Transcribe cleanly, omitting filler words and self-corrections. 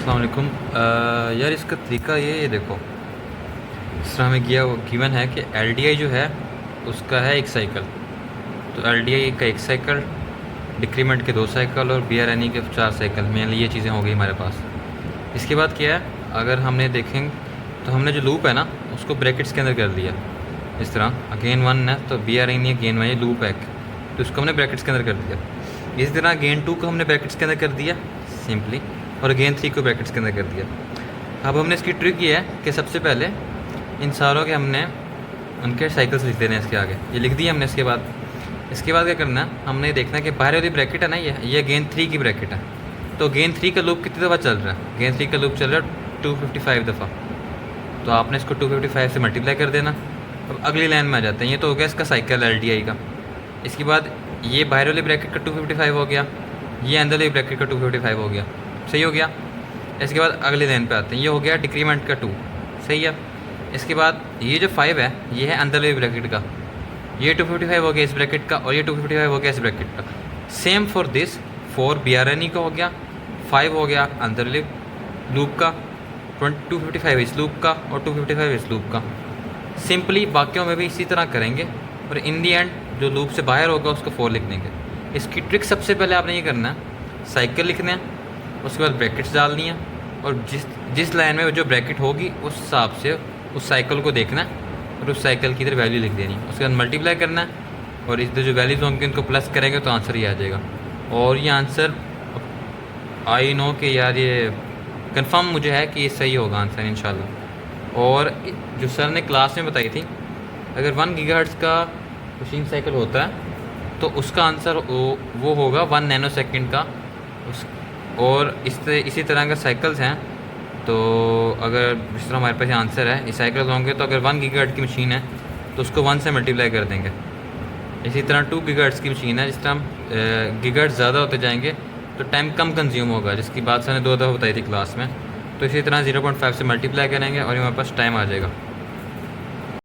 अस्सलाम वालेकुम। यार इसका तरीका ये देखो, इस तरह हमें गिवन है कि एल जो है उसका है एक साइकिल। तो एल का एक साइकिल, डिक्रीमेंट के 2 साइकिल और बी के 4 साइकिल। मेनली ये चीज़ें हो गई हमारे पास। इसके बाद क्या है, अगर हमने देखें तो हमने जो लूप है ना उसको ब्रैकेट्स के अंदर कर दिया। इस तरह अगेन 1 है तो बी है, गेन 1 ये लूप है, तो उसको हमने ब्रैकेट्स के अंदर कर दिया। इसी तरह गेन 2 को हमने ब्रैकेट्स के अंदर कर दिया सिंपली, और गेन 3 को ब्रैकेट्स के अंदर कर दिया। अब हमने इसकी ट्रिक ये है कि सबसे पहले इन सारों के हमने उनके साइकिल्स लिख देने हैं इसके आगे। ये लिख दिया हमने। इसके बाद क्या करना है, हमने देखना है कि बाहर वाली ब्रैकेट है ना, ये गेन 3 की ब्रैकेट है। तो गेन 3 का लूप कितनी दफ़ा चल रहा है? गेन 3 का लूप चल रहा है 255 दफ़ा। तो आपने इसको 255 से मल्टीप्लाई कर देना। अब अगली लाइन में आ जाते हैं। ये तो हो गया इसका साइकिल एल का। इसके बाद ये बाहर वाली ब्रैकेट का 255 हो गया, ये अंदर वाली ब्रैकेट का 255 हो गया। सही हो गया। इसके बाद अगले लाइन पे आते हैं। ये हो गया डिक्रीमेंट का 2। सही है। इसके बाद ये जो 5 है ये है अंदर वाली ब्रैकेट का। ये 255 हो गया इस ब्रैकेट का, और ये 255 हो गया इस ब्रैकेट का। सेम फॉर दिस 4 BRNE का हो गया, 5 हो गया अंदर वाले लूप का, 255 इस लूप का और 255 इस लूप का। सिंपली बाकियों में भी इसी तरह करेंगे, और इन दी एंड जो लूप से बाहर होगा उसको 4 लिख देंगे। इसकी ट्रिक सबसे पहले आपने ये करना है, साइकिल लिखना है, उसके बाद ब्रैकेट्स डालनी है, और जिस लाइन में जो ब्रैकेट होगी उस हिसाब से उस साइकिल को देखना है और उस साइकिल की इधर वैल्यू लिख देनी है। उसके बाद मल्टीप्लाई करना है, और इधर जो वैल्यूज़ होंगी उनको प्लस करेंगे तो आंसर ही आ जाएगा। और ये आंसर आई नो कि यार ये कंफर्म मुझे है कि ये सही होगा आंसर इंशाल्लाह। और जो सर ने क्लास में बताई थी, अगर 1 गीगाहर्ट्ज़ का मशीन साइकिल होता है तो उसका आंसर वो होगा 1 नैनो सेकेंड का। और इसी तरह के साइकिल्स हैं, तो अगर जिस तरह हमारे पास आंसर है ये साइकिल्स होंगे, तो अगर 1 गीगाहर्ट्ज़ की मशीन है तो उसको 1 से मल्टीप्लाई कर देंगे। इसी तरह 2 गीगाहर्ट्ज़ की मशीन है, जिस तरह गीगाहर्ट्ज़ ज़्यादा होते जाएंगे तो टाइम कम कंज्यूम होगा, जिसकी बात सर ने 2 दफ़ा बताई थी क्लास में। तो इसी तरह 0.5 से मल्टीप्लाई करेंगे और हमारे पास टाइम आ जाएगा।